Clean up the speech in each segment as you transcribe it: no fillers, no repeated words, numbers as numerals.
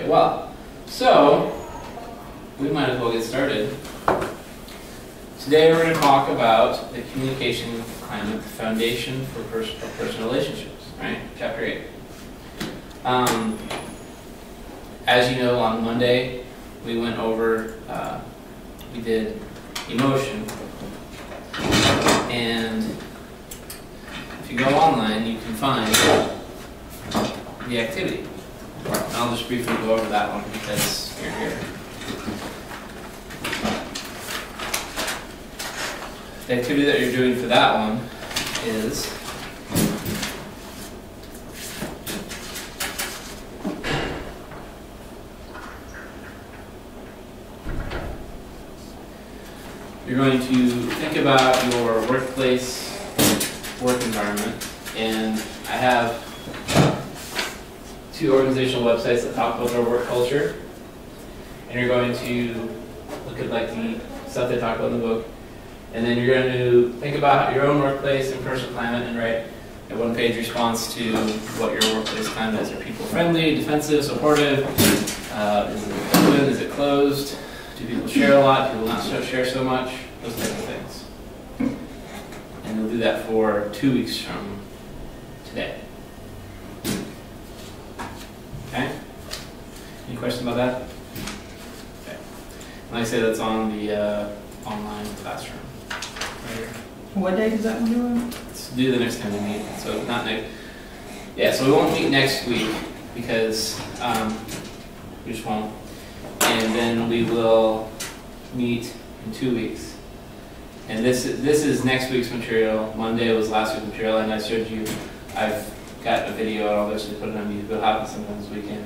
well. So, we might as well get started. Today we're going to talk about the communication climate, the foundation for personal relationships, right? Chapter 8. As you know, on Monday we went over, we did emotion, and if you go online you can find the activity. I'll just briefly go over that one because you're here. The activity that you're doing for that one is you're going to think about your workplace, work environment, and I have 2 organizational websites that talk about their work culture, and you're going to look at like the stuff they talk about in the book, and then you're going to think about your own workplace and personal climate and write a 1-page response to what your workplace climate is. Are people friendly, defensive, supportive? Is it open? Is it closed? Do people share a lot? Do people not share so much? Those types of things. And we'll do that for 2 weeks from today. Okay? Any questions about that? Okay. Like I say, that's on the online classroom. Right here. What day is that one doing? Let's do the next time we meet. So not next. Yeah, so we won't meet next week because we just won't. And then we will meet in 2 weeks. And this is next week's material. Monday was last week's material, and I showed you. I've got a video, and I'll eventually put it on YouTube. It'll happen sometime this weekend.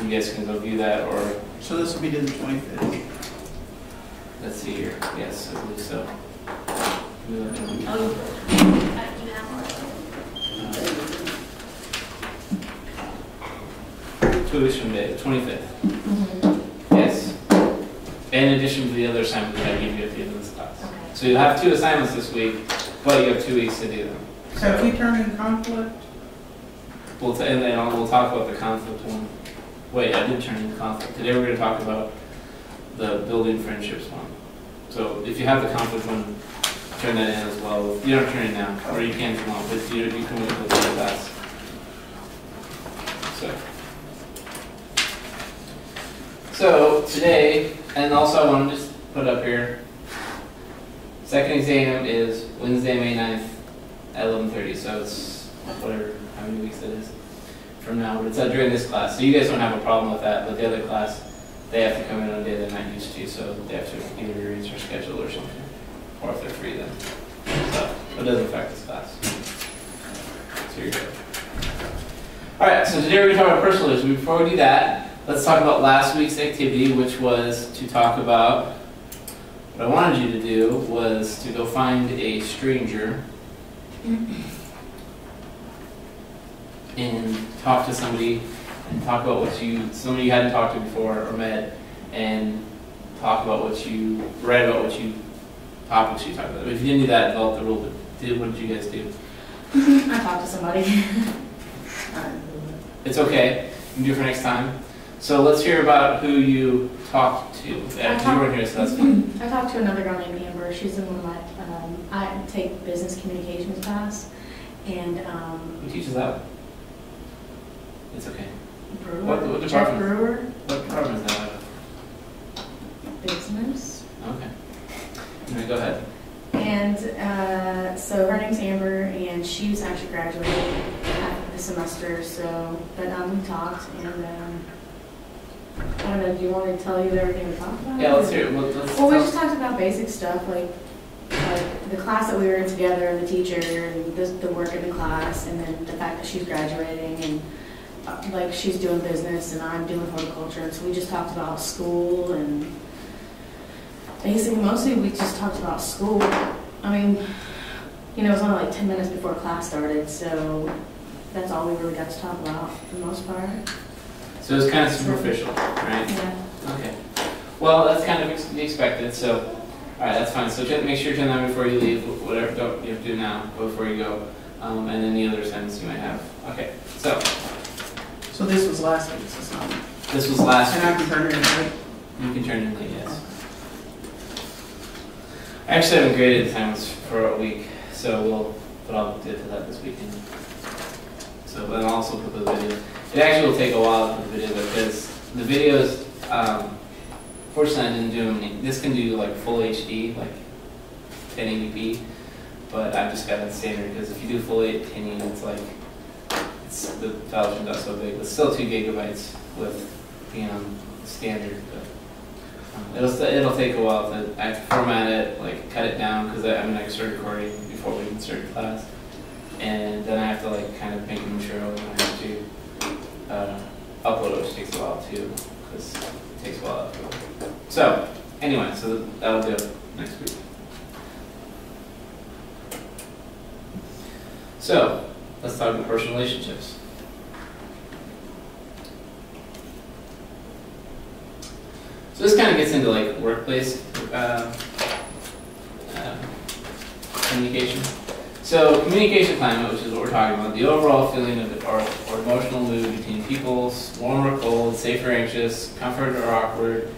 You guys can go view that, or So this will be the 25th. let's see here. Yes, I believe so. 2 weeks from today, the 25th. Yes. In addition to the other assignments that I gave you at the end of this class. Okay. So you'll have 2 assignments this week, but you have 2 weeks to do them. So if we turn in conflict, And then we'll talk about the conflict one. Wait, I did turn in conflict. Today we're going to talk about the building friendships one. So if you have the conflict one, turn that in as well. You don't turn it now, or you can if you want, but you can wait until the class. So today, and also I want to just put up here, second exam is Wednesday, May 9th at 11:30. So it's whatever, how many weeks it is from now, but it's during this class. So you guys don't have a problem with that, but the other class, they have to come in on a day they're not used to, so they have to either rearrange their schedule or something, or if they're free then. So it doesn't affect this class. So you're good. All right, so today we're going to talk about personal issues. Before we do that, let's talk about last week's activity, which was to talk about, what I wanted you to do was to go find a stranger and talk to somebody and talk about somebody you hadn't talked to before or met, and talk about write about what topics you talked about. But if you didn't do that, develop the rule, but what did you guys do? I talked to somebody. It's okay, you can do it for next time. So let's hear about who you talked to. You weren't here, so that's fine. I talked to another girl named Amber. She's in one of my, I take business communications class, and Who teaches that? It's okay. Brewer. What Jeff department? Brewer. What department is that out of? Business. Okay. Anyway, go ahead. And so her name's Amber, and she was actually graduating after the semester. So, but we talked, and I don't know. Do you want me to tell you everything we talked about? Yeah, let's hear it. Well, we just talked about basic stuff like the class that we were in together, and the teacher, and the work in the class, and then the fact that she's graduating, and like she's doing business, and I'm doing horticulture. And so we just talked about school, and basically mostly we just talked about school. I mean, it was only like 10 minutes before class started, so that's all we really got to talk about for the most part. So it's kind of superficial, right? Yeah. Okay. Well, that's kind of expected, so, all right, that's fine. So make sure you turn that before you leave, whatever you have to do now before you go, and any other assignments you might have. Okay, so So this was last week's assignment. This was last And I can turn it in, right? You can turn in late, yes. I actually haven't graded times for a week, but I'll get to that this weekend. So, but I'll also put the video. It actually will take a while to put the video because the videos, fortunately I didn't do them. This can do like full HD, like 1080p, but I've just got it standard because if you do full 1080, it's like, the files are not so big. It's still 2 gigabytes with being on standard, but it'll take a while to I have to format it, like cut it down because I can start recording before we even start class, and then I have to like kind of make an intro and I have to upload it, which takes a while too because it takes a while to upload. So anyway, so that'll be up next week. So let's talk about personal relationships. So this kind of gets into like workplace communication. So communication climate, which is what we're talking about, the overall feeling of or emotional mood between people's warm or cold, safe or anxious, comfort or awkward,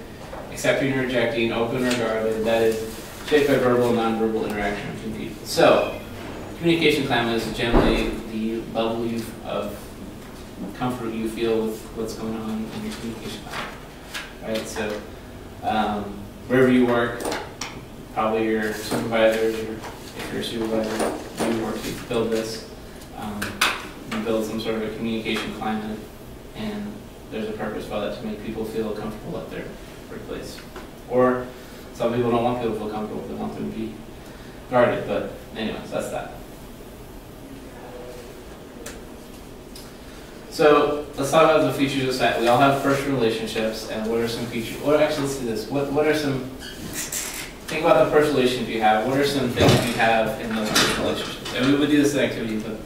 accepting or rejecting, open or guarded, that is shaped by verbal and nonverbal interaction between people. So communication climate is generally the level of comfort you feel with what's going on in your communication climate. Right, so wherever you work, probably your supervisors, or if you're a supervisor, you work to build this. You build some sort of a communication climate, and there's a purpose for that to make people feel comfortable at their workplace. Or some people don't want people to feel comfortable; they want them to be guarded. But anyways, that's that. So let's talk about the features of society. We all have personal relationships, and what are some features? Or actually, let's do this. What are some? Think about the personal relationship you have. What are some things you have in those personal relationships? And we would do this in activity, but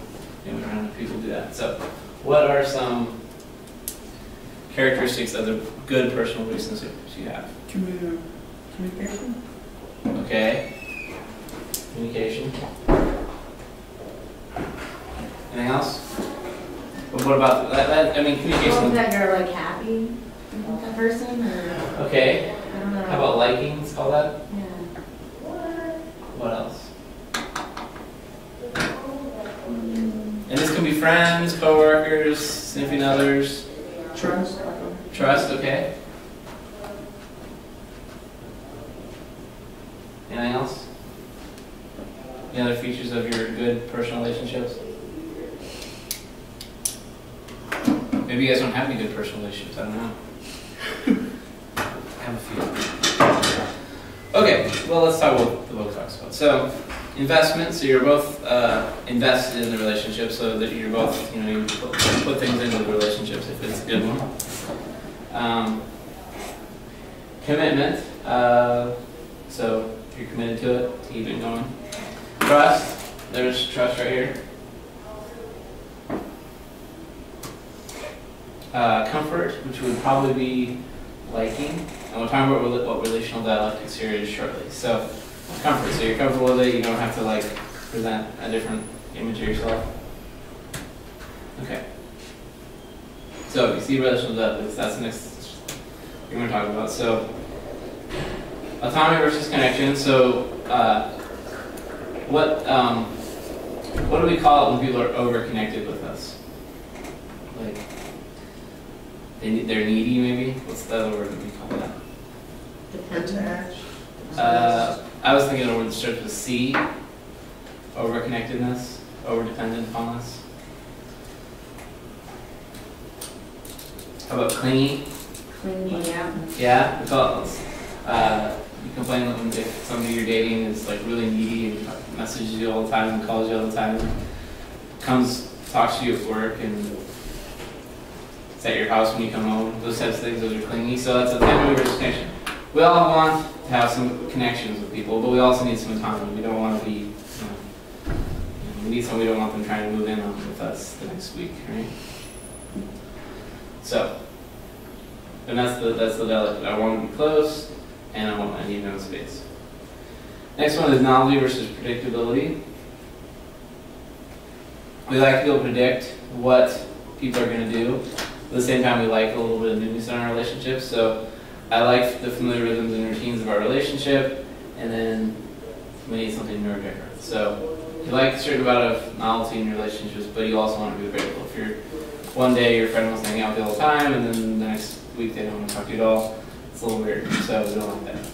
we don't have people do that. So, what are some characteristics of the good personal relationships you have? Communication. Okay. Communication. Anything else? But what about that? I mean, communication. Well, is that you're like happy with that person, or Okay. I don't know. How about liking? Let's call that. Yeah. What else? And this can be friends, coworkers, significant others. Trust. Trust. Okay. Anything else? Any other features of your good personal relationships? Maybe you guys don't have any good personal relationships. I don't know. I have a few. Okay, well, let's talk about what the book talks about. So, investment. So you're both invested in the relationship, so that you're both, you put things into the relationships if it's a good one. Commitment. So you're committed to it, to keep it going. Trust. There's trust right here. Comfort, which would probably be liking, and we'll talk about what relational dialectics here is shortly. So, comfort, so you're comfortable with it, you don't have to like present a different image of yourself. Okay. So, you see relational dialectics, that's the next we're going to talk about. So, autonomy versus connection. So, what do we call it when people are over-connected with us? Like, they're needy, maybe? What's the other word that we call that? Attached. I was thinking of a word that starts with C. Over-connectedness, over-dependent upon us. How about clingy? Clingy, yeah. Yeah, we call it, you complain if somebody you're dating is like really needy and messages you all the time and calls you all the time, comes, talks to you at work and at your house when you come home, those types of things, those are clingy. So that's a family versus connection. We all want to have some connections with people, but we also need some autonomy. We don't want to be, we need someone, we don't want them trying to move in on with us the next week, right? So, and that's the dialect. I want to be close, and I need no space. Next one is novelty versus predictability. We like to be able to predict what people are going to do. At the same time, we like a little bit of newness in our relationship. So I like the familiar rhythms and routines of our relationship, and then we need something new or different. So you like a certain amount of novelty in your relationships, but you also want to be variable. If you're one day your friend wants to hang out with you all the time, and then the next week they don't want to talk to you at all, it's a little weird. So we don't like that.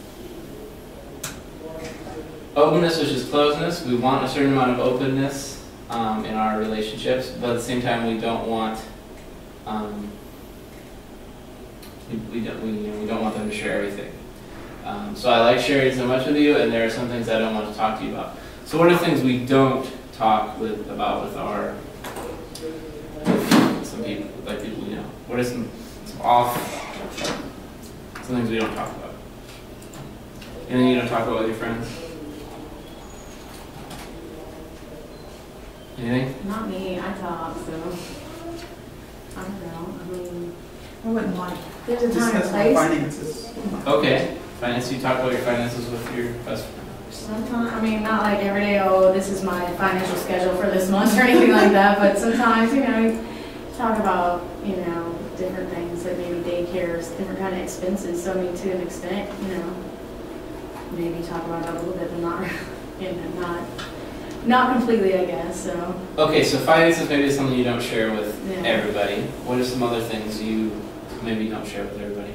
Openness, which is closeness. We want a certain amount of openness in our relationships, but at the same time, we don't want we don't want them to share everything. So I like sharing so much with you, and there are some things I don't want to talk to you about. So what are things we don't talk about with some people, like people we know? What are some things we don't talk about? Anything you don't talk about with your friends? Anything? Not me, I talk, so I don't know. I mean, I wouldn't like there's a time and discuss my place. finances. Okay. Finance, you talk about your finances with your best friend. Sometimes, I mean, not like every day, oh, this is my financial schedule for this month or anything like that, but sometimes, you know, talk about, you know, different things, like maybe daycares, different kind of expenses. So, I mean, to an extent, you know, maybe talk about that a little bit, but not, you know, not completely, I guess, so. Okay, so finances maybe is something you don't share with Yeah. everybody. What are some other things you maybe don't share with everybody?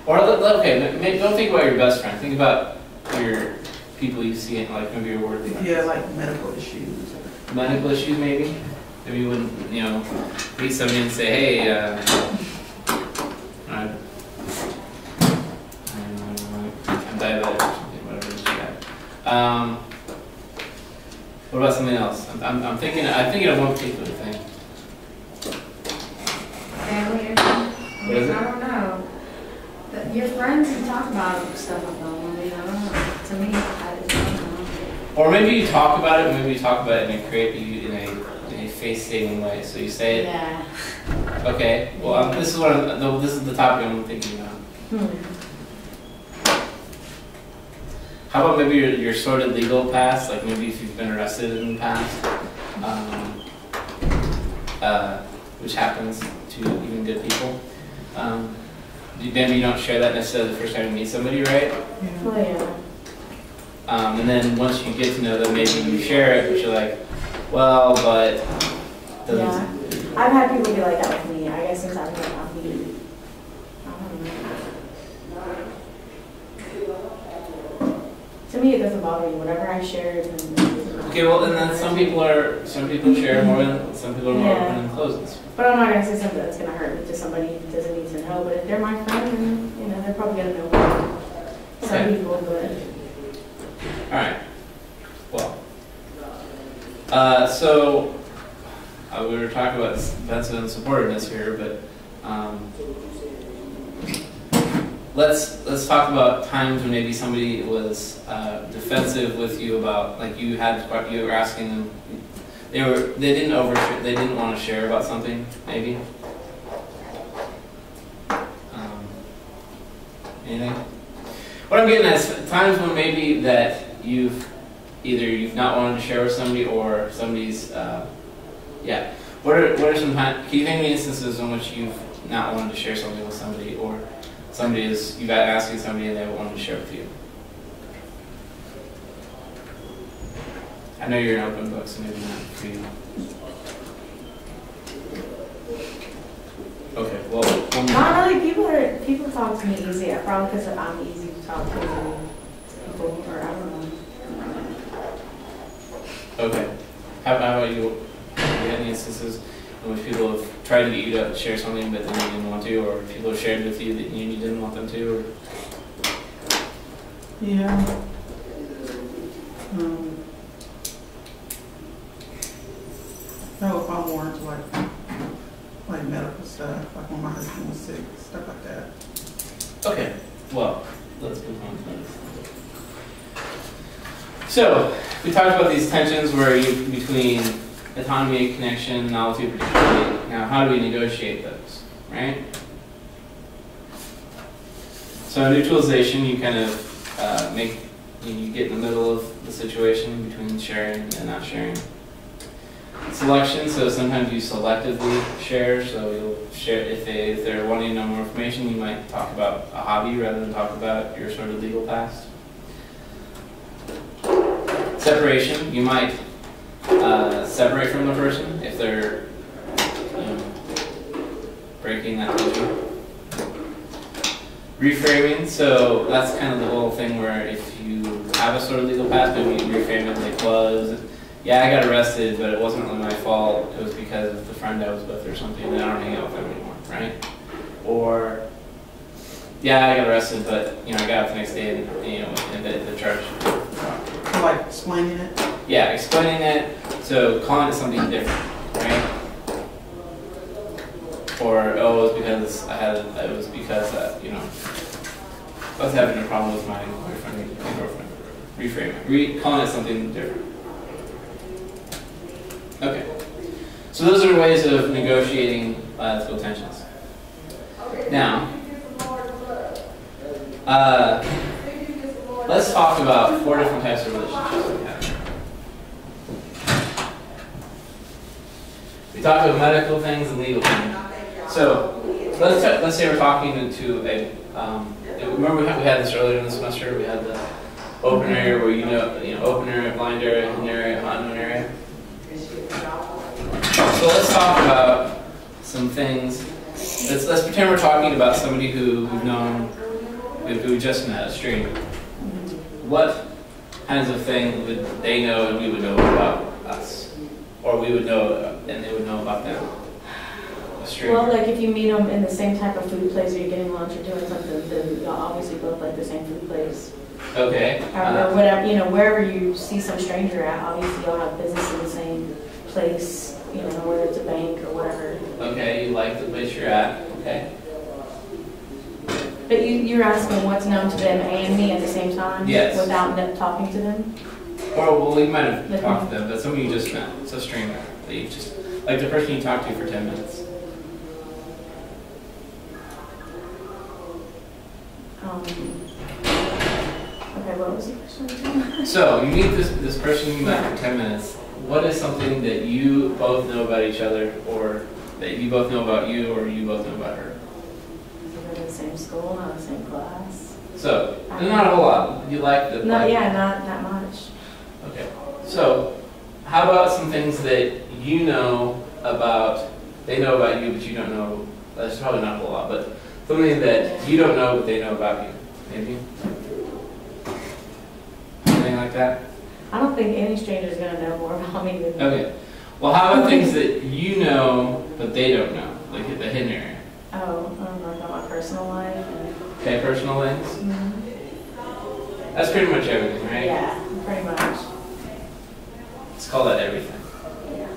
Or, okay, maybe don't think about your best friend. Think about your people you see in, like, maybe your work friends. Yeah, like medical issues. Medical issues, maybe? Maybe you wouldn't, you know, meet somebody and say, hey, I'm diabetic or something, whatever it is you got. What about something else? I'm thinking of one particular thing. Family, What is it? I don't know. But your friends can talk about stuff with them. I mean, I don't know. To me, I just don't know. Or maybe you talk about it, maybe you talk about it in a face-saving way. So you say it. Yeah. Okay. Well, this is the topic I'm thinking about. How about maybe your sordid legal past, like maybe if you've been arrested in the past, which happens to even good people. Maybe you don't share that necessarily the first time you meet somebody, right? Yeah. Oh, yeah. And then once you get to know them, maybe you share it, but you're like, well, but doesn't. Yeah. I've had people be like that with me. I guess since I've been on the, I don't know. To me, it doesn't bother me. Whatever I share, it doesn't Okay, well, and then some people share more than some people are more Yeah. open and closed. But I'm not going to say something that's going to hurt to somebody who doesn't need to know. But if they're my friend, then, you know, they're probably going to know more. Some Okay. people, but. All right. Well, so we were talking about defensive and supportiveness here, but let's talk about times when maybe somebody was defensive with you about, like, you were asking them, they didn't want to share about something, maybe. Anything? What I'm getting at is times when maybe that you've not wanted to share with somebody, or somebody's What are some can you think of any instances in which you've not wanted to share something with somebody, or you've been asking somebody and they wanted to share with you? I know you're an open book, so maybe not for you. Okay, well, one more. Not really. People talk to me easy. Probably because I'm easy to talk to people, or I don't know. Okay. How about you? Have you had any instances in which people have tried to get you to share something but then you didn't want to, or people have shared with you that you didn't want them to? Or? Yeah. No, if I'm more into like medical stuff, like when my husband was sick, stuff like that. Okay, well, let's move on to this. So, we talked about these tensions between autonomy, connection, novelty, predictability. Now, how do we negotiate those, right? So, neutralization, you kind of you get in the middle of the situation between sharing and not sharing. Selection, so sometimes you selectively share, so you'll share, if they're wanting to know more information, you might talk about a hobby rather than talk about your sort of legal past. Separation, you might separate from the person if they're breaking that tension. Reframing, so that's kind of the whole thing where if you have a sort of legal past, maybe you reframe it like, well, yeah, I got arrested, but it wasn't really my fault. It was because of the friend I was with or something, and I don't hang out with them anymore, right? Or, yeah, I got arrested, but I got up the next day and the charge. Like explaining it? Yeah, explaining it. So calling it something different, right? Or oh, it was because I was having a problem with my boyfriend or girlfriend. Reframe it. Calling it something different. Okay. So those are ways of negotiating ethical tensions. Now, let's talk about 4 different types of relationships we have. We talked about medical things and legal things. So let's say we're talking to a. Remember we had this earlier in the semester. We had the open area where open area, blind area, hidden area, unknown area. So let's talk about some things. Let's pretend we're talking about somebody who we've known, who we just met, a stranger. What kinds of things would they know and we would know about us? Or we would know and they would know about them? A stranger. Well, like if you meet them in the same type of food place or you're getting lunch or doing something, then you'll obviously both like the same food place. Okay. Or whatever, wherever you see some stranger at, obviously you'll have business in the same place, whether it's a bank or whatever. Okay, you like the place you're at, okay. But you're asking what's known to them and me at the same time? Yes. Without talking to them? Or, well, you might have talked to them, but somebody you just met. It's a stranger that you just, like the person you talked to for 10 minutes. Okay, what was the question? So, you meet this person you met for 10 minutes. What is something that you both know about each other, or that you both know about you, or you both know about her? We're in the same school, not the same class. So, not a whole lot. You like the... No, yeah, not that much. Okay. So, how about some things that you know about, they know about you, but you don't know, that's probably not a whole lot, but something that you don't know, but they know about you, maybe? Anything like that? I don't think any stranger is going to know more about me than me. Okay. Well, how about things that you know, but they don't know, like the hidden area? Oh, like about my personal life. Okay, personal things? Mm-hmm. That's pretty much everything, right? Yeah, pretty much. Let's call that everything. Yeah.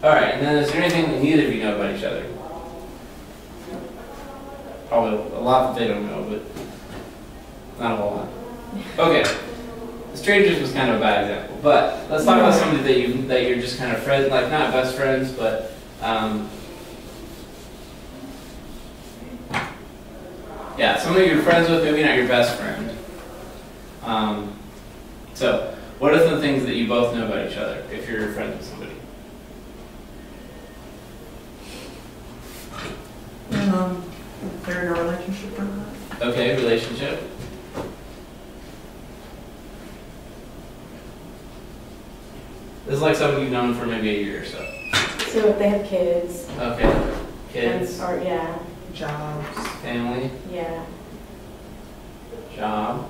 Alright, and then is there anything that neither of you know about each other? Probably a lot that they don't know, but not a whole lot. Okay. Strangers was kind of a bad example, but let's talk about somebody that you're just kind of friends, like not best friends, but yeah, somebody you're friends with, maybe not your best friend. So, what are some things that you both know about each other if you're friends with somebody? If they're in a relationship or not. Okay, relationship. This is like somebody you've known for maybe a year or so. So if they have kids. Okay. Kids. Or, yeah. Jobs. Family. Yeah. Job.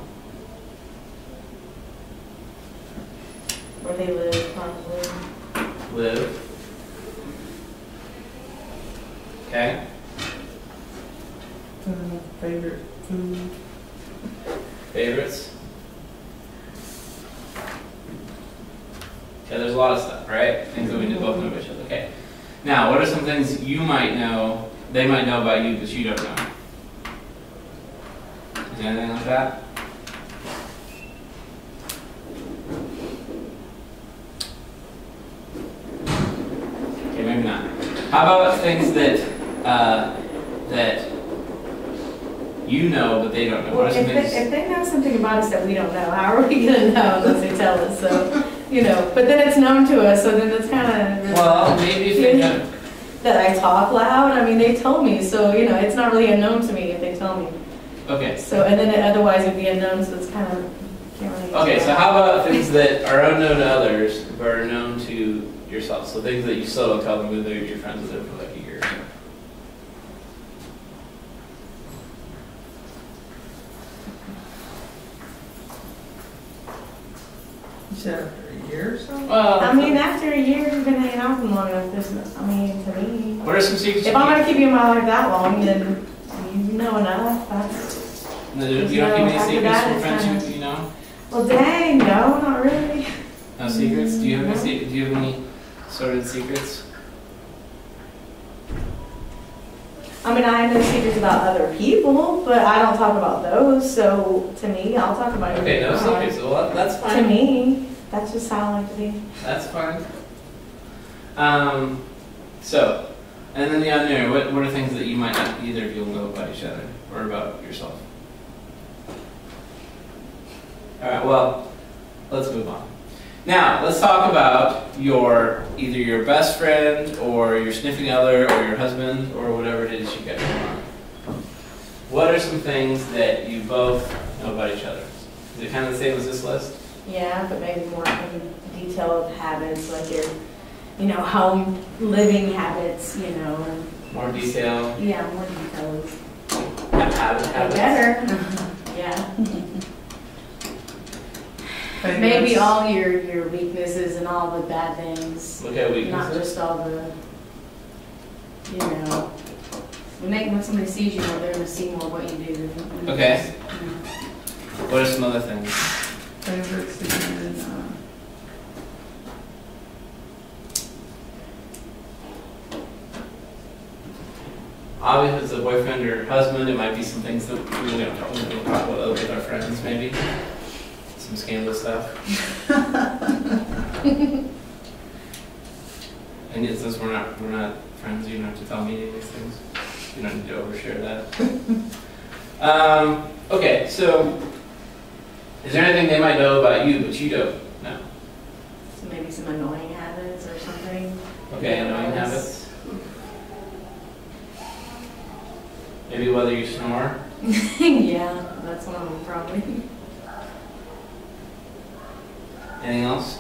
Where they live, probably. Live. Okay. Favorite food. Favorites. Okay, there's a lot of stuff, right? Things that we both know about each other. Okay. Now, what are some things you might know, they might know about you, but you don't know? Is there anything like that? Okay, maybe not. How about things that that you know, but they don't know? Well, What are some if things? they know something about us that we don't know, how are we going to know unless they tell us? So you know, but then it's known to us, so then it's kind of. Well, maybe if they know. That I talk loud, I mean, they told me, so, you know, it's not really unknown to me if they tell me. Okay. So, and then otherwise it'd be unknown, so it's kind of, can't really. Okay, so how about things that are unknown to others, but are known to yourself? So things that you still don't tell them, whether you're friends with them for like a year or so. You said after a year or so? Well, I mean, after a year, you've been hanging out with them long enough, I mean, to me. what are some secrets? If I'm gonna keep you in my life that long, then you know enough, that's. You don't keep any after secrets that, from it's friends kinda- you know? Well, dang, no, not really. No secrets? Do you have any? No. Do you have any sort of secrets? I mean, I know secrets about other people, but I don't talk about those, so to me, I'll talk about it. Okay, no secrets. Well, that's To fine. me, that's just how I like to be. That's fine. So, and then the unknown. What are things that you might not either of you will know about each other or about yourself? All right. Well, let's move on. Now, let's talk about either your best friend or your significant other or your husband or whatever it is you got going on. What are some things that you both know about each other? Is it kind of the same as this list? Yeah, but maybe more in detailed habits, like your, you know, home living habits, you know. And More detail. yeah, more details. Habits. Better. Yeah. Maybe all your weaknesses and all the bad things. Look at weaknesses. Not just all the, you know, when somebody sees you more, they're going to see more what you do. Okay. You know. What are some other things? Favorite season, Obviously, if it's a boyfriend or husband, it might be some things that we don't talk about with our friends, maybe. Some scandalous stuff. And since we're not friends, you don't have to tell me any of these things. You don't need to overshare that. Okay, so is there anything they might know about you but you don't know? So maybe some annoying habits or something. Okay, annoying habits. Maybe whether you snore. Yeah, that's one of them probably. Anything else?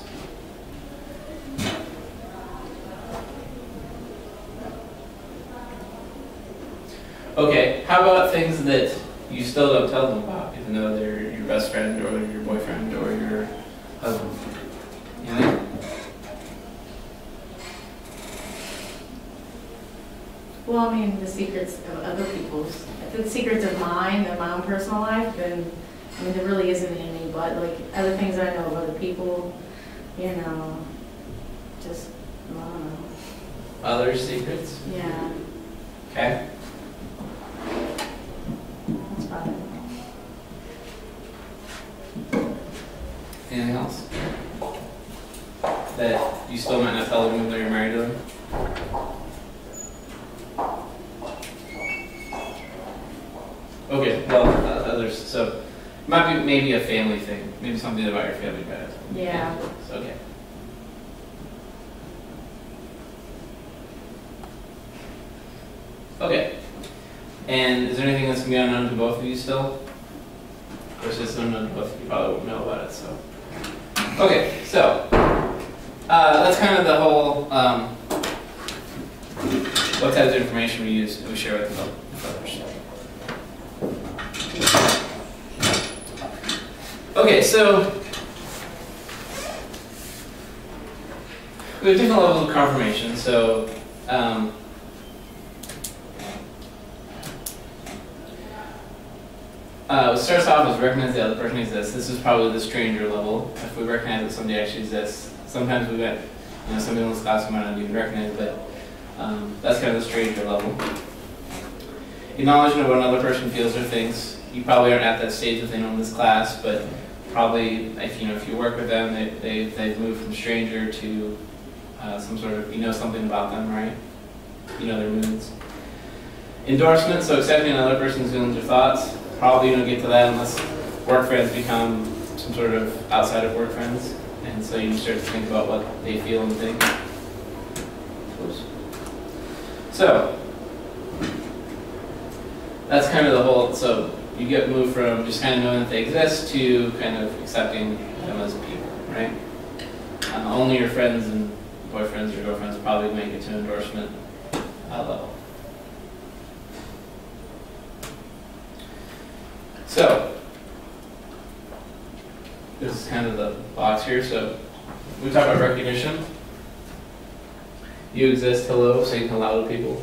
Okay, how about things that you still don't tell them about, even though they're your best friend or your boyfriend or your husband? Anything? Well, I mean, the secrets of other people's. If it's secrets of mine and my own personal life, then, I mean, there really isn't any, but like other things that I know of other people, you know, just, I don't know. Other secrets? Yeah, Okay. that's probably. Anything else? That you still might not tell them even though you're married to them? Okay, well, others, so it might be maybe a family thing, maybe something about your family bad. Yeah. So, okay. Okay. And is there anything that's going to be unknown to both of you still? Of course, it's unknown to both of you, you probably won't know about it, so. Okay, so that's kind of the whole, what types of information we use, we share with others. Okay, so we have different levels of confirmation. So it starts off as recognize the other person exists. This is probably the stranger level. If we recognize that somebody actually exists, sometimes we get, somebody in this class we might not even recognize, but that's kind of the stranger level. Acknowledgement of what another person feels or thinks. You probably aren't at that stage with anyone in this class, but probably if you work with them, they've moved from stranger to some sort of, something about them, right? You know their moods. Endorsement, so accepting another person's feelings or thoughts. Probably you don't get to that unless work friends become some sort of outside of work friends, And so you start to think about what they feel and think. Oops. So that's kind of the whole, so you get moved from just kind of knowing that they exist to kind of accepting them as people, right? Only your friends and boyfriends or girlfriends probably make it to endorsement level. So this is kind of the box here. So we talk about recognition. You exist, hello, saying hello to people,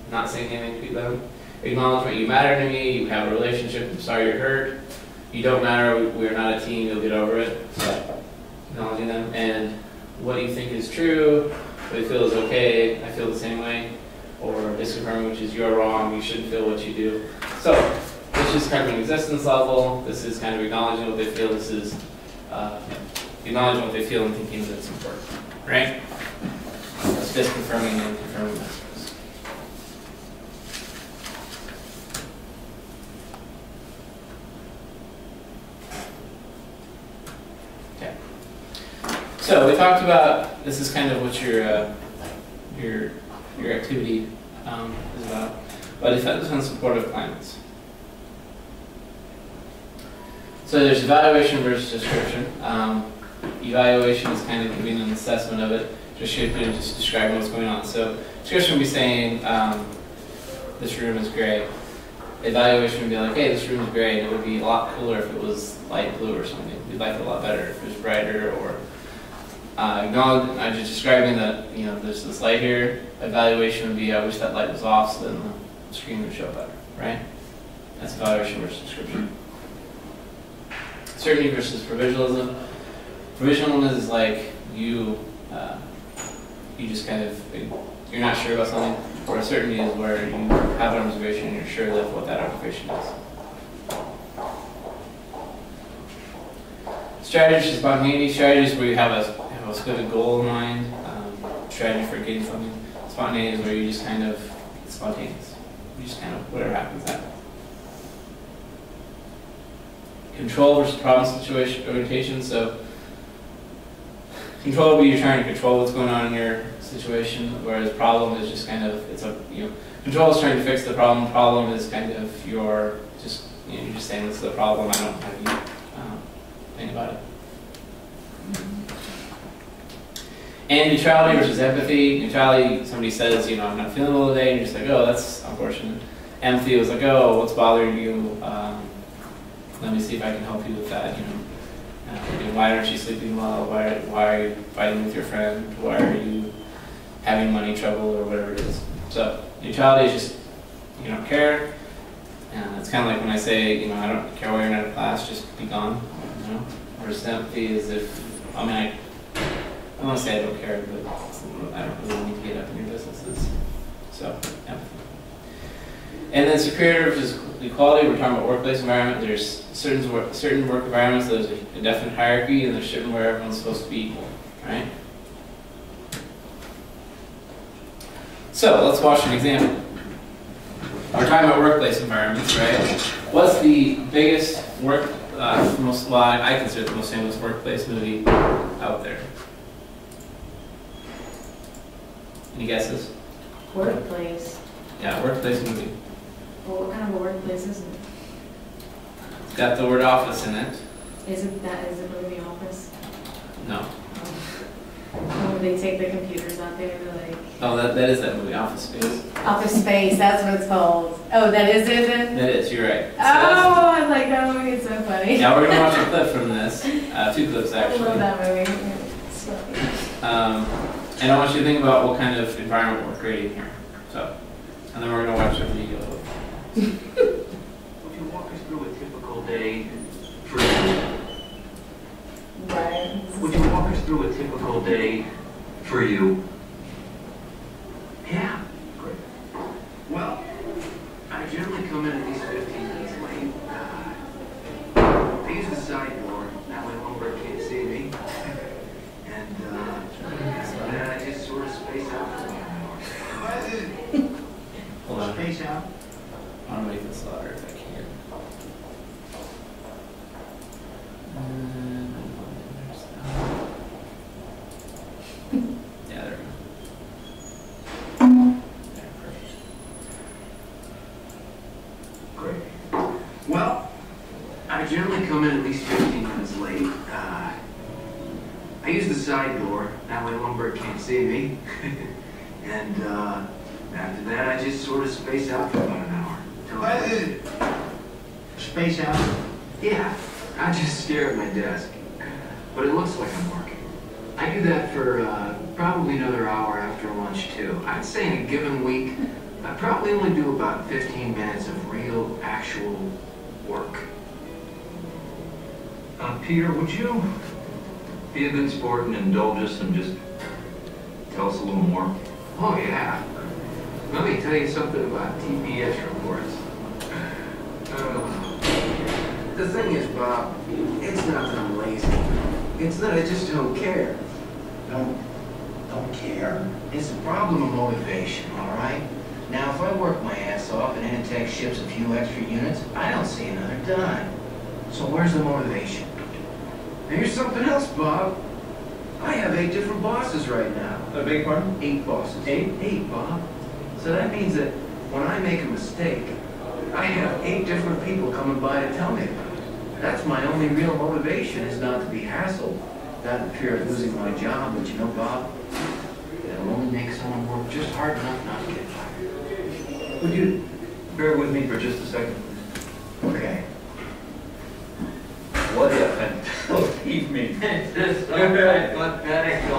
not saying anything to them. Acknowledgement, you matter to me, you have a relationship, I'm sorry you're hurt. You don't matter, we're not a team, you'll get over it. So acknowledging them. And what you think is true, what you feel is okay, I feel the same way. Or disconfirming, which is you're wrong, you shouldn't feel what you do. So this is kind of an existence level. This is kind of acknowledging what they feel. This is acknowledging what they feel and thinking that it's important, right? That's disconfirming and confirming messages. Okay. So we talked about, this is kind of what your activity is about, but effective and supportive climates. So there's evaluation versus description. Evaluation is kind of giving an assessment of it, just describing what's going on. So description would be saying, this room is gray. Evaluation would be like, hey, this room is gray, and it would be a lot cooler if it was light blue or something. We'd like it a lot better if it was brighter, or I'm just describing that, there's this light here. Evaluation would be, I wish that light was off so then the screen would show better, right? That's evaluation versus description. Certainty versus provisionalism. Provisionalism is like you just kind of, you're not sure about something, or certainty is where you have an observation and you're sure of what that observation is. Strategy is spontaneity. Strategy is where you have a specific goal in mind, strategy for getting something. Spontaneity is where you just kind of, it's spontaneous. You just kind of, whatever happens, happens. Control versus problem situation orientation. So control would be you're trying to control what's going on in your situation, whereas problem is just kind of, control is trying to fix the problem. Problem is kind of you're just saying this is the problem. I don't have you think about it. And neutrality versus empathy. Neutrality, somebody says, I'm not feeling well today, and you're just like, oh, that's unfortunate. Empathy was like, oh, what's bothering you? Let me see if I can help you with that. Why aren't you sleeping well? Why are you fighting with your friend? Why are you having money trouble or whatever it is? So neutrality is just you don't care. And it's kind of like when I say, I don't care why you're not in class, just be gone. Versus empathy is if, I want to say I don't care, but I don't really need to get up in your businesses. So empathy. And then superior versus equality, we're talking about workplace environment. There's certain work environments, there's a definite hierarchy, and there's certain where everyone's supposed to be equal, right? So let's watch an example. We're talking about workplace environments, right? What's the biggest I consider the most famous workplace movie out there? Any guesses? Workplace. Yeah, workplace movie. Well, what kind of a workplace is it? It's got the word office in it. Is it the movie Office? No. Oh, they take the computers out there to like... Oh, that is that movie, Office Space. Office Space, that's what it's called. Oh, that is it then? That is, you're right. So I like that movie, it's so funny. Yeah, we're going to watch a clip from this. 2 clips, actually. I love that movie. It's so funny. And I want you to think about what kind of environment we're creating here. So, and then we're going to watch a video. Would you walk us through a typical day for you? Right. Would you walk us through a typical day for you? Yeah. Great. Well, I generally come in at least 15 minutes late. I use the sideboard. That way Homework can't see me. And then I just sort of space out for 1 hour. Hold on. Space out? I want to make this louder if I can. Well, I generally come in at least 15 minutes late. I use the side door, that way Lumberg can't see me. And after that, I just sort of space out for about an hour. Space out? Yeah, I just stare at my desk. But it looks like I'm working. I do that for probably another hour after lunch, too. I'd say in a given week, I probably only do about 15 minutes of real, actual work. Peter, would you be a good sport and indulge us and just tell us a little more? Oh, yeah. Let me tell you something about TPS reports. The thing is, Bob, it's not that I'm lazy. It's that I just don't care. Don't care? It's a problem of motivation, all right? Now, if I work my ass off and Initech ships a few extra units, I don't see another dime. So where's the motivation? And here's something else, Bob. I have 8 different bosses right now. A big pardon? 8 bosses. 8? 8, Bob. So that means that when I make a mistake, I have 8 different people coming by to tell me about it. That's my only real motivation, is not to be hassled. Not in fear of losing my job, but you know, Bob, it'll only make someone work just hard enough not to get fired. Would you bear with me for just a second? Okay. What if, and believe me, It's so pathetic,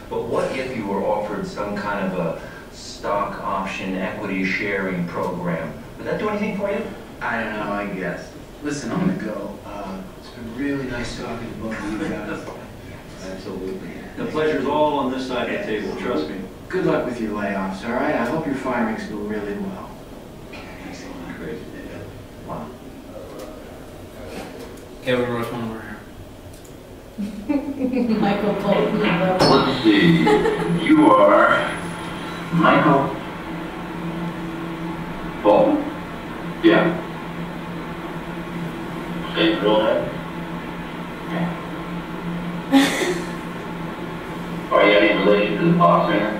but what if you were offered some kind of a stock option equity sharing program? Would that do anything for you? I don't know, I guess. Listen, I'm gonna go. It's been really nice talking to both of you guys. Absolutely. The pleasure's all on this side of the table, trust me. Good luck with your layoffs, all right? I hope your firings go really well. Great. Wow. Okay, we wrote one more here. Michael Bolton. Let's see. You are Michael Bolton. Yeah. Same real name? Yeah. Are you any relation to the pop singer?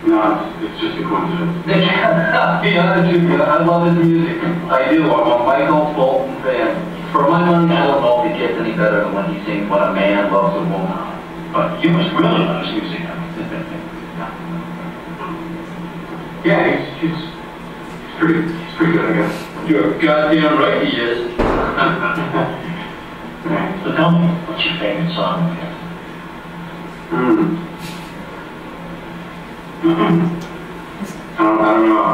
No, it's just a coincidence. I'll be honest with you, I love his music. I do. I'm a Michael Bolton fan. For my money, I don't know if it gets any better than when he sings "When a Man Loves a Woman." But you must really love his music. Yeah, he's pretty good, I guess. You're goddamn right he is. So tell me, what's your favorite song? I don't know.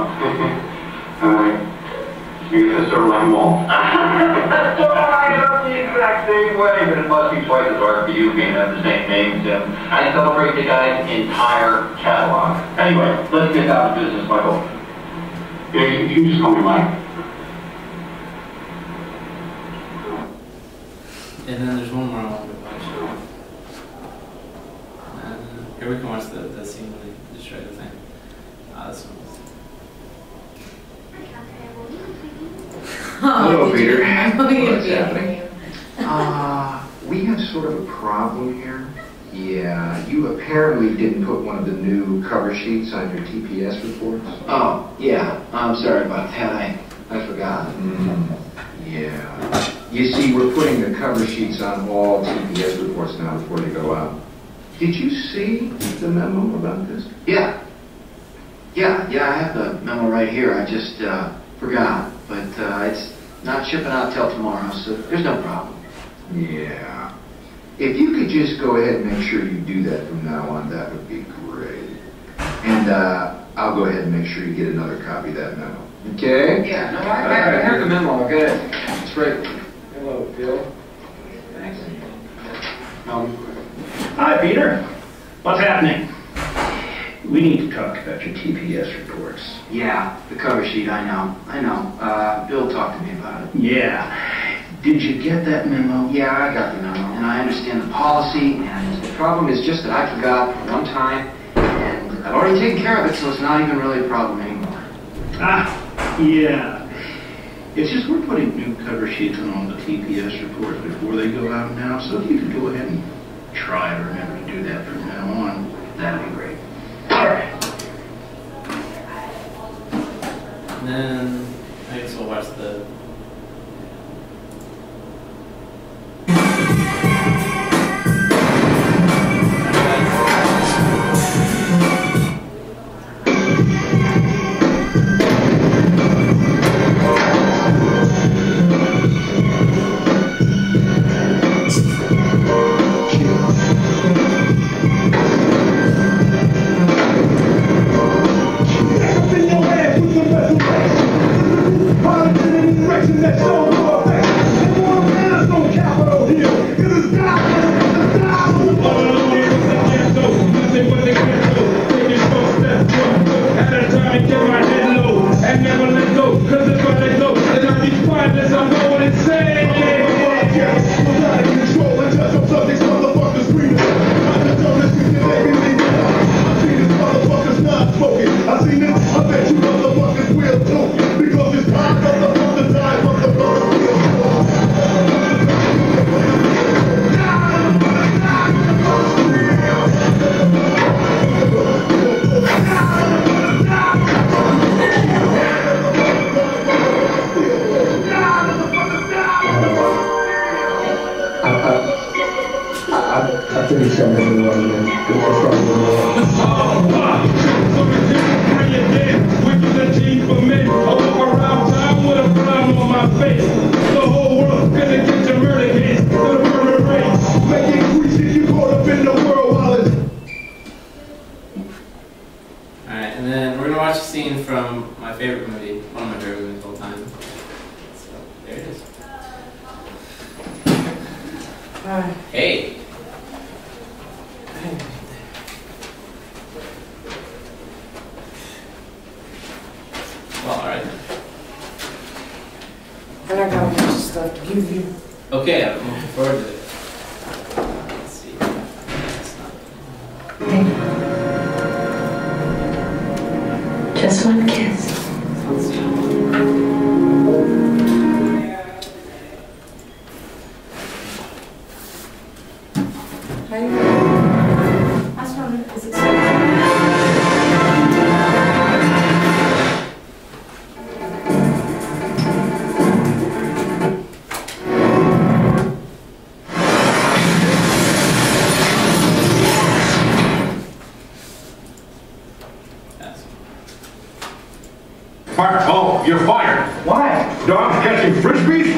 You guys sort of like them all. I felt the exact same way, but it must be twice as hard for you being have the same name as him. I celebrate the guy's entire catalog. Anyway, let's get down to business, Michael. Yeah, you can just call me Mike. And then there's one more I want to watch. Here we can watch the scene when they destroy the thing. This one. Hello, Peter. What's happening? We have sort of a problem here. Yeah, you apparently didn't put one of the new cover sheets on your TPS reports. Oh, yeah. I'm sorry about that. I forgot. Yeah. You see, we're putting the cover sheets on all TPS reports now before they go out. Did you see the memo about this? Yeah, I have the memo right here. I just forgot. But it's not shipping out till tomorrow, so there's no problem. Yeah. If you could just go ahead and make sure you do that from now on, that would be great. And I'll go ahead and make sure you get another copy of that memo. Okay? Yeah, no, I have the memo. Good. It's right. Hello, Phil. Thanks. Hi, Peter. What's happening? We need to talk about your TPS reports. Yeah, the cover sheet, I know. Bill talked to me about it. Yeah. Did you get that memo? Yeah, I got the memo, and I understand the policy, and the problem is just that I forgot one time, and I've already taken care of it, so it's not even really a problem anymore. Yeah. It's just we're putting new cover sheets on all the TPS reports before they go out now, so if you could go ahead and try to remember to do that from now on, that'd be great. All right. And then I guess we'll watch the The whole world's gonna get your murder case. The murder rate. Make it increase if you caught up in the world while it's. Alright, and then we're gonna watch a scene from my favorite movie, one of my favorite movies of all time. So, there it is. Hey! Well, alright then. And I got a bunch of stuff to give you. Okay, I'm looking forward to it. Let's see. It's not Just one kiss. let's see. That's from, is it so? Yes. Mark, oh, you're fired. Why? Dogs catching frisbees?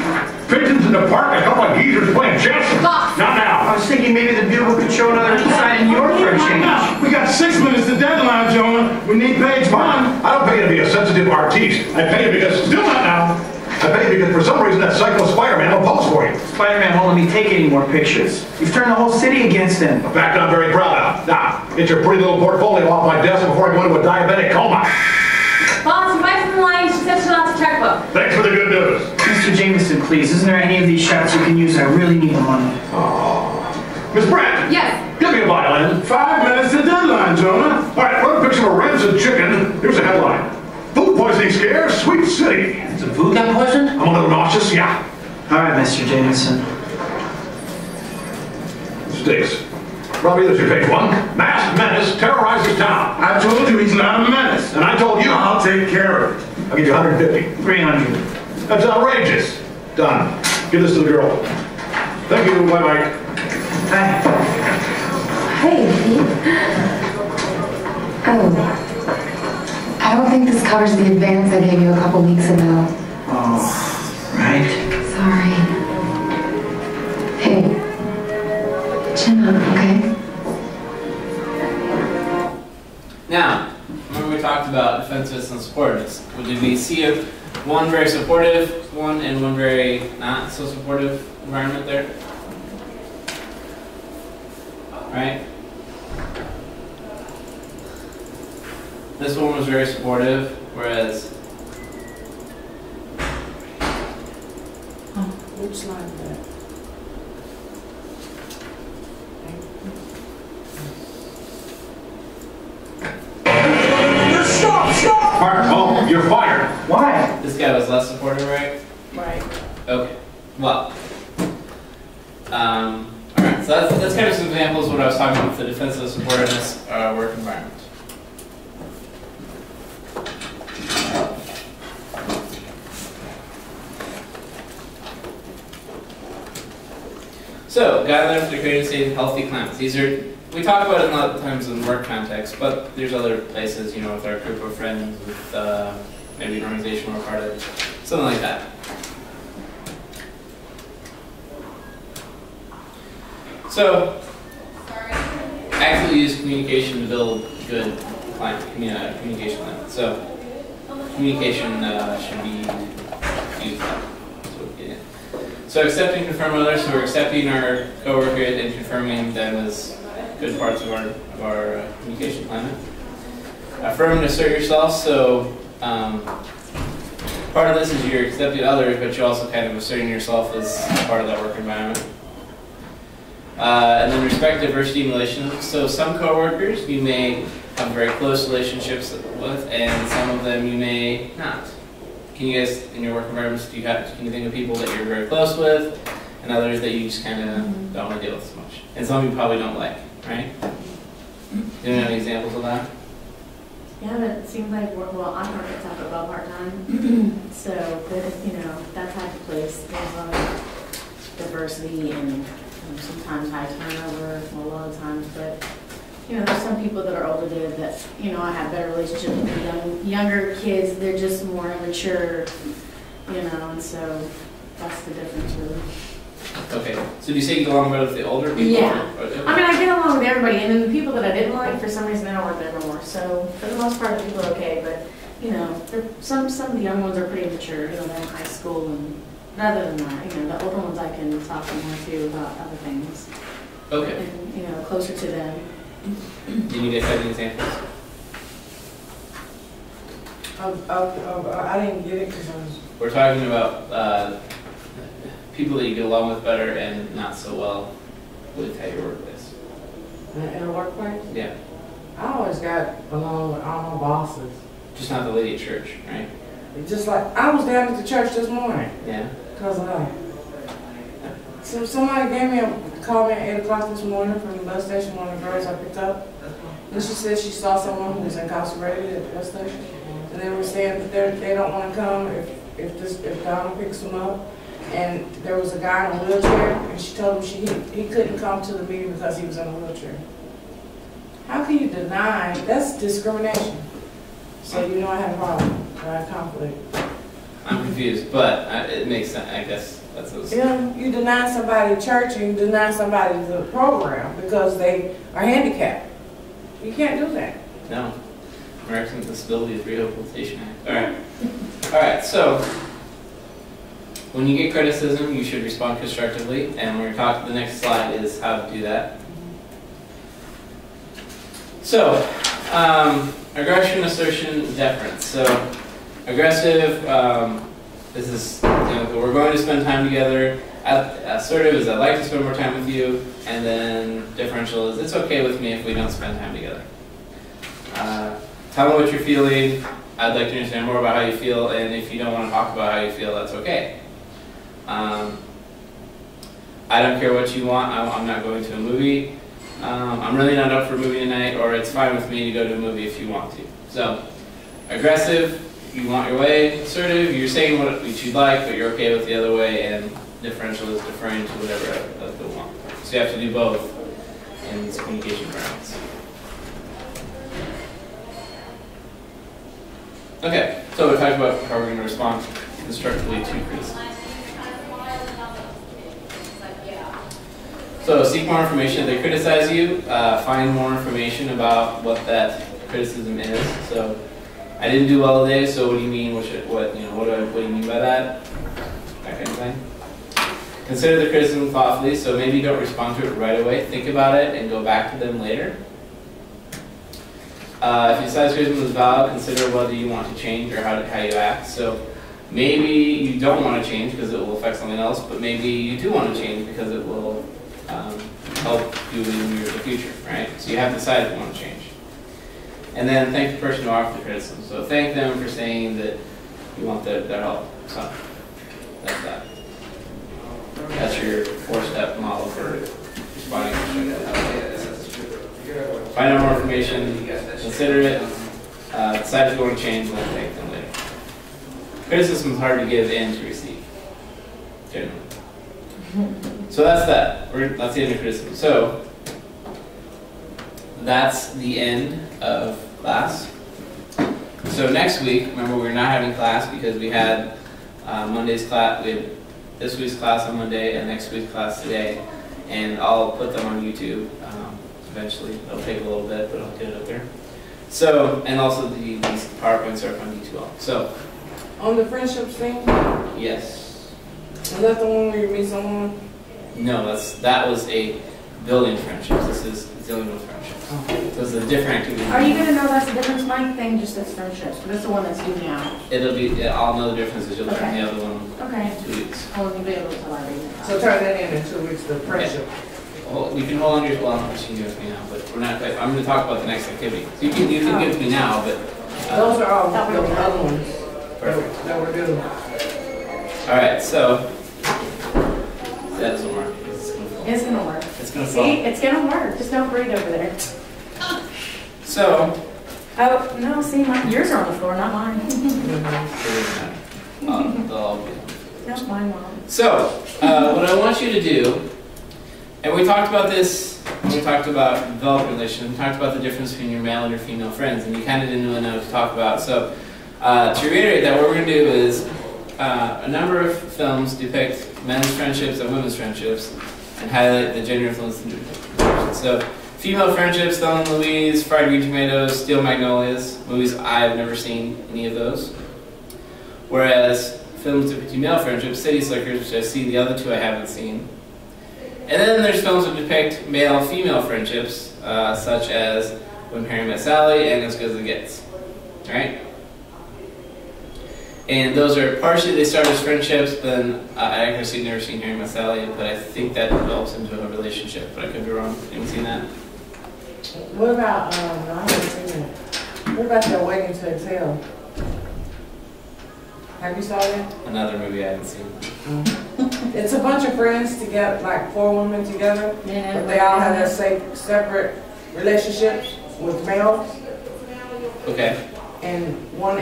Pigeons in the park? A couple of geezers playing chess? Boss. Not now. I was thinking maybe the Bugle could show another inside in New York for a change. We got 6 minutes to deadline, Jonah. We need page 1. I don't pay you to be a sensitive artiste. I pay you because, still not now. I pay you because for some reason that psycho Spider-Man will pose for you. Spider-Man won't let me take any more pictures. You've turned the whole city against him. A fact I'm very proud of. Now, get your pretty little portfolio off my desk before I go into a diabetic coma. Boss, your wife's in the line. She said she lost a checkbook. Thanks for the good news. Mr. Jameson, please, isn't there any of these shots you can use? I really need the money. Oh. Miss Brent. Yes. Give me a violin. 5 minutes to deadline, Jonah. All right, run a picture of a rancid chicken. Here's a headline. Food poisoning scare, Sweet City. Is the food got poisoned? I'm a little nauseous, yeah. All right, Mr. Jameson. Sticks. Robbie, there's your page 1. Masked menace terrorizes town. I told you he's not a menace. And I told you. I'll take care of it. I'll give you 150. 300. That's outrageous. Done. Give this to the girl. Thank you. Bye, Mike. Hi. Hey. Oh. I don't think this covers the advance I gave you a couple weeks ago. Oh, right. Sorry. Hey. Chin up, okay? Now, remember we talked about defensiveness and supportiveness. Would we see one very supportive one and one very not so supportive environment there? Right? This one was very supportive, whereas Which slide is that? Stop! Mark, oh, you're fired. Why? this guy was less supportive, right? Right. Okay. Well. Alright, so that's kind of some examples of what I was talking about with the defensive supportiveness work environment. So, guidelines for creating safe, healthy climates. These are, we talk about it a lot of times in work context, but there's other places, you know, with our group of friends, with maybe an organization we're part of, something like that. So, actively use communication to build good communication climate. So, communication should be used up. So accepting and confirm others, so we're accepting our coworkers and confirming them as good parts of our communication climate. Affirm and assert yourself, so part of this is you're accepting others, but you're also kind of asserting yourself as part of that work environment. And then respect diversity and relationships. So some coworkers you may have very close relationships with, and some of them you may not. Can you guys, in your work environments, can you think of people that you're very close with, and others that you just kind of don't want to deal with as much? And some you probably don't like, right? Do you have any examples of that? Yeah, but it seems like, well, I work at Taco Bell part-time, so, you know, that type of place, there's a lot of diversity and sometimes high turnover, well, a lot of times, but, you know, there's some people that are older there that, you know, I have better relationships with the younger kids, they're just more immature, you know, and so that's the difference really. Okay, so do you say you get along better with the older people? Yeah. Okay. I mean, I get along with everybody, and then the people that I didn't like, for some reason, they don't work there anymore. So for the most part, the people are okay, but you know, some of the young ones are pretty mature. You know, they're in high school, and other than that, you know, the older ones I can talk to more to about other things. Okay. And, you know, closer to them. Do you guys have any examples? I didn't get it because I was... We're talking about people that you get along with better and not so well with at your workplace. In a workplace? Yeah. I always got along with all my bosses. Just not the lady at church, right? It's just like, I was down at the church this morning. Yeah. Because somebody called me at 8 o'clock this morning from the bus station, one of the girls I picked up. And she said she saw someone who was incarcerated at the bus station. And they were saying that they don't want to come if Donald picks them up. And there was a guy in a wheelchair, and she told him he couldn't come to the meeting because he was in a wheelchair. How can you deny? That's discrimination. So you know I have a problem. I have conflict. I'm confused, but it makes sense. I guess that's what You deny somebody church and you deny somebody the program because they are handicapped. You can't do that. No. American Disabilities Rehabilitation Act. All right. So when you get criticism, you should respond constructively. And we're talking. The next slide is how to do that. So aggression, assertion, deference. So aggressive. This is we're going to spend time together. Assertive is I'd like to spend more time with you, and then differential is it's okay with me if we don't spend time together. Tell me what you're feeling. I'd like to understand more about how you feel, and if you don't want to talk about how you feel, that's okay. I don't care what you want. I'm not going to a movie. I'm really not up for a movie tonight, or it's fine with me to go to a movie if you want to. So, aggressive, you want your way. Assertive, you're saying what you'd like, but you're okay with the other way, and differential is deferring to whatever other people want. So you have to do both in these communication grounds. Okay, so we talked about how we're going to respond constructively to criticism. So seek more information. If they criticize you, find more information about what that criticism is. So I didn't do well today, so what do you mean? What do you mean by that? That kind of thing. Consider the criticism thoughtfully, so maybe don't respond to it right away. Think about it and go back to them later. If you decide criticism is valid, consider whether you want to change or how you act. So maybe you don't want to change because it will affect something else, but maybe you do want to change because it will help you in the future, right? So you have to decide if you want to change. And then thank the person who offered the criticism. So thank them for saying that you want their help. So that's that. That's your 4-step model for responding to find out more information, consider it, decide if you want to change, and then thank them later. Criticism is hard to give and to receive, generally. So that's that. That's the end of criticism. So that's the end of class. So next week, remember we're not having class because we had Monday's class. We had this week's class on Monday and next week's class today, and I'll put them on YouTube eventually. It'll take a little bit, but I'll get it up there. So, and also these PowerPoints are up on D2L. So on the friendships thing? Yes. Is that the one where you meet someone? No, that was a building friendships. This is dealing with friendships. Okay. So it's a different activity. Are you going to know that's the difference? My thing just says friendships, but it's the one that's due now. It'll be, I'll know the differences. You'll learn the other one in 2 weeks. I won't be able to tell everything. So turn that in 2 weeks, the friendship. Okay. Well, we can hold on to your, well, I'm not going to give it to me now, but we're not, I'm going to talk about the next activity. So you can give it to me now, but. Those are all the other ones. Perfect. That we're doing. All right, so that doesn't work. It's going to work. It's going to See, it's going to work. Just don't breathe over there. So. Oh, no, see, yours are on the floor, not mine. They'll all be. No, mine won't. So, what I want you to do, and we talked about this when we talked about developing relationships, we talked about the difference between your male and your female friends, and you kind of didn't really know what to talk about. So, to reiterate that, what we're going to do is, a number of films depict men's friendships and women's friendships and highlight the gender influence in relationships. So, female friendships, Thelma and Louise, Fried Green Tomatoes, Steel Magnolias, movies I've never seen any of those. Whereas films depicting male friendships, City Slickers, which I've seen, the other two I haven't seen. And then there's films that depict male-female friendships, such as When Harry Met Sally and As Good as It Gets. Right? And those are partially, they start as friendships, but then I actually never seen Harry Met Sally, but I think that develops into a relationship, but I could be wrong. Anyone seen that? What about, no, I haven't seen that. What about that Waiting to Exhale? Have you saw that? Another movie I haven't seen. It's a bunch of friends together, like 4 women together, but they all have their separate relationships with males. Okay. And one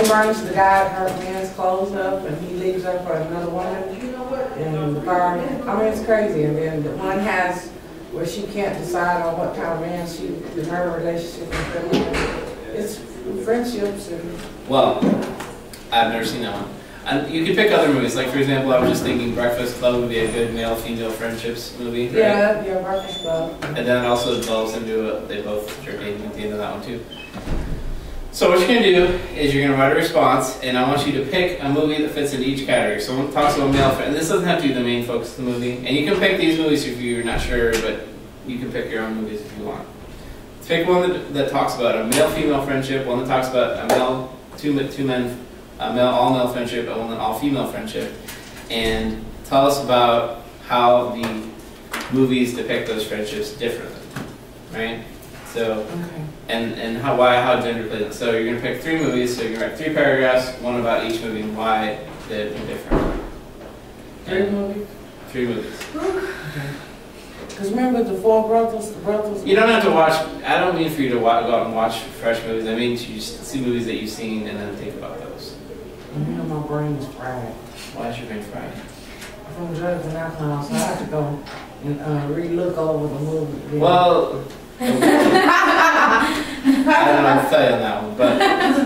burns the guy, her man's clothes up, and he leaves her for another woman. And the bar, I mean, it's crazy. And then the one has where she can't decide on what kind of man she, in her relationship with. It's friendships and. Well, I've never seen that one. And you could pick other movies, like for example, I was just thinking Breakfast Club would be a good male-female friendships movie, right? Yeah, Breakfast Club. And then it also develops into they both are dating at the end of that one too. So what you're going to do is you're going to write a response, and I want you to pick a movie that fits into each category. So one talks about male friend, and this doesn't have to be the main focus of the movie. And you can pick these movies if you're not sure, but you can pick your own movies if you want. Pick one that talks about a male-female friendship, one that talks about a male, two men, a male all-male friendship, and one that all-female friendship, and tell us about how the movies depict those friendships differently, right? So, okay. and how gender plays. So you're gonna pick 3 movies. So you're gonna write 3 paragraphs, one about each movie and why they're different. 3 movies. 3 movies. Okay. Because remember the 4 brothers. You don't have to watch. I don't mean for you to go out and watch fresh movies. I mean to just see movies that you've seen and then think about those. You know my brain is fried. Why is your brain fried? From drugs and alcohol, so I have to go and re-look over the movie again. Well, I don't know what to tell you on that one, but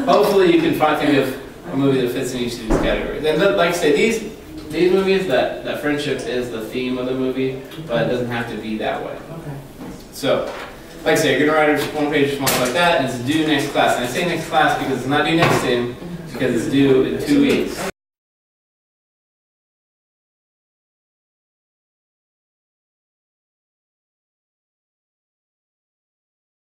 hopefully you can think of a movie that fits in each of these categories. And like I say, these movies, that friendship is the theme of the movie, but it doesn't have to be that way. Okay. So, like I say, you're going to write a 1-page response like that, and it's due next class. And I say next class because it's not due next time, because it's due in 2 weeks.